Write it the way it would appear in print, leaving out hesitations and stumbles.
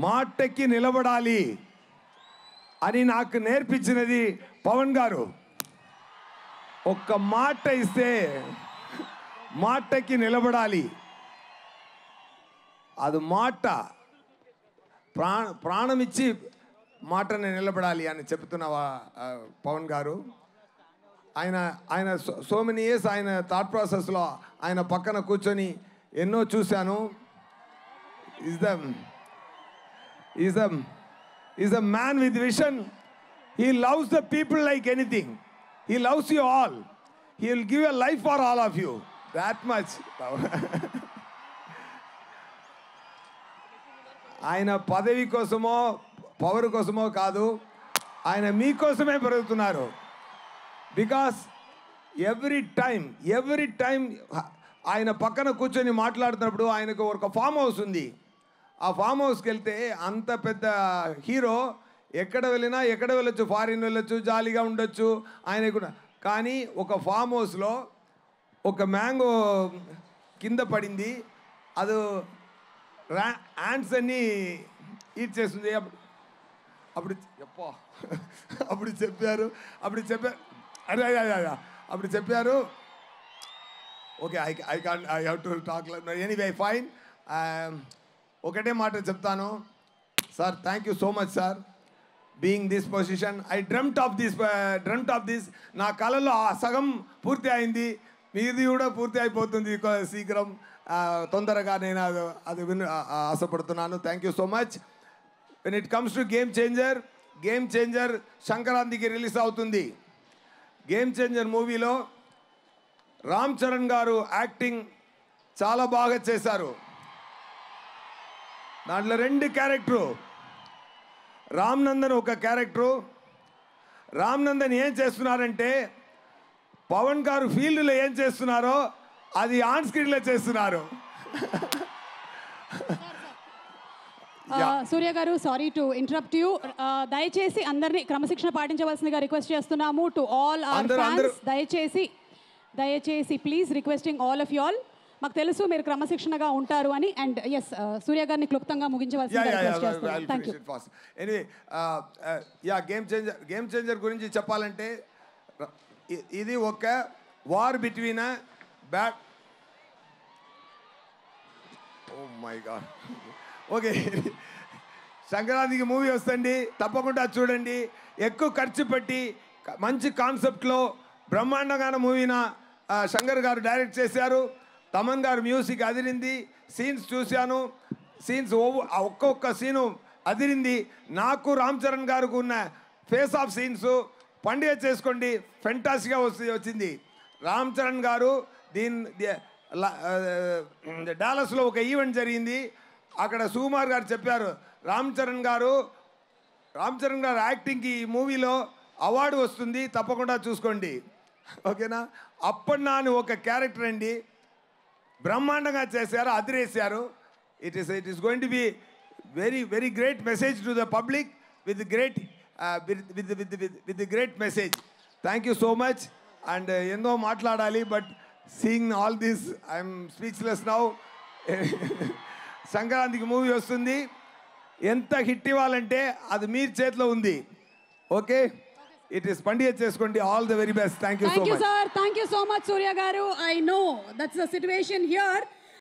మాటకి నిలబడాలి అని నాకు నేర్పించినది పవన్ గారు. ఒక్క మాట ఇస్తే మాటకి నిలబడాలి. అది మాట ప్రాణమిచ్చి మాటని నిలబడాలి అని చెప్తున్న పవన్ గారు. ఆయన సో మెనీ ఇయర్స్ ఆయన థాట్ ప్రాసెస్లో ఆయన పక్కన కూర్చొని ఎన్నో చూశాను. Is the man with vision. He loves the people like anything. He loves you all. He will give a life for all of you. That much. ఆయన పదవి కోసమో పవర్ కోసమో కాదు, ఆయన మీకోసమే పెరుగుతున్నారు. బికాస్ ఎవ్రీ టైం ఆయన పక్కన కూర్చొని మాట్లాడుతున్నప్పుడు ఆయనకు ఒక ఫామ్ హౌస్ ఉంది. ఆ ఫామ్ హౌస్కి వెళ్తే అంత పెద్ద హీరో ఎక్కడ వెళ్ళొచ్చు, ఫారిన్ వెళ్ళొచ్చు, జాలీగా ఉండొచ్చు ఆయన కూడా. కానీ ఒక ఫామ్ హౌస్లో ఒక మ్యాంగో కింద పడింది, అది యాంట్స్ అన్నీ ఈట్ చేస్తుంది. అప్పుడు చెప్పారు okay, I have to talk. Anyway fine. ఒకటే మాట చెప్తాను sir, thank you so much sir being this position. I dreamt of this. నా కళలో ఆ సగం పూర్తి అయింది, మీది కూడా పూర్తి అయిపోతుంది శీఘ్రం, తొందరగా. నేను అది ఆశపడుతున్నాను. Thank you so much. When it comes to game changer సంక్రాంతికి రిలీజ్ అవుతుంది. గేమ్ చేంజర్ మూవీలో రామ్ చరణ్ గారు యాక్టింగ్ చాలా బాగా చేశారు. దాంట్లో 2 క్యారెక్టరు. రామ్ నందన్ ఒక క్యారెక్టరు. రామ్ నందన్ ఏం చేస్తున్నారంటే పవన్ గారు ఫీల్డ్లో ఏం చేస్తున్నారో అది ఆన్ స్క్రీన్లో చేస్తున్నారు. సూర్య గారు, సారీ టు ఇంటరప్ట్ యూ. దయచేసి అందరినీ క్రమశిక్షణ పాటించవలసిందిగా రిక్వెస్ట్ చేస్తున్నాము. టు ఆల్ అవర్ ఫ్యాన్స్, దయచేసి please requesting all of you all. మాకు తెలుసు మీరు క్రమశిక్షణగా ఉంటారు అని. అండ్ ఎస్, సూర్య గారిని క్లుప్తంగా ముగించవలసిందిగా రిక్వెస్ట్ చేస్తున్నాను. Thank you. Anyway, game changer గురించి చెప్పాలంటే ఇది ఒక war between bat. Oh my God. Okay, సంక్రాంతికి మూవీ వస్తుంది, తప్పకుండా చూడండి. ఎక్కువ ఖర్చు పెట్టి మంచి కాన్సెప్ట్లో బ్రహ్మాండంగా మూవీన శంకర్ గారు డైరెక్ట్ చేశారు. తమన్ గారు మ్యూజిక్ అదిరింది. సీన్స్ చూశాను, ఒక్కొక్క సీను అదిరింది. నాకు రామ్ చరణ్ గారికి ఉన్న ఫేస్ ఆఫ్ సీన్స్ పండుగ చేసుకోండి, ఫెంటాస్టిక్గా వచ్చింది. రామ్ చరణ్ గారు డాలస్లో ఒక ఈవెంట్ జరిగింది. అక్కడ సుకుమార్ గారు చెప్పారు, రామ్ చరణ్ గారు యాక్టింగ్కి ఈ మూవీలో అవార్డు వస్తుంది, తప్పకుండా చూసుకోండి. ఓకేనా? అప్పన్నా అని ఒక క్యారెక్టర్ అండి, బ్రహ్మాండంగా చేశారు, అదిరేశారు. It is going to be very great message to the public with great message. Thank you so much. And ఎన్నో మాట్లాడాలి, but seeing all this I'm speechless now. సంక్రాంతికి మూవీ వస్తుంది, ఎంత హిట్ ఇవ్వాలంటే అది మీ చేతిలో ఉంది. ఓకే, ఇట్ ఈస్ పండుగ చేసుకోండి. All the very best. Thank you so much. Thank you, sir. Thank you so much, Surya Garu. I know that's the situation here.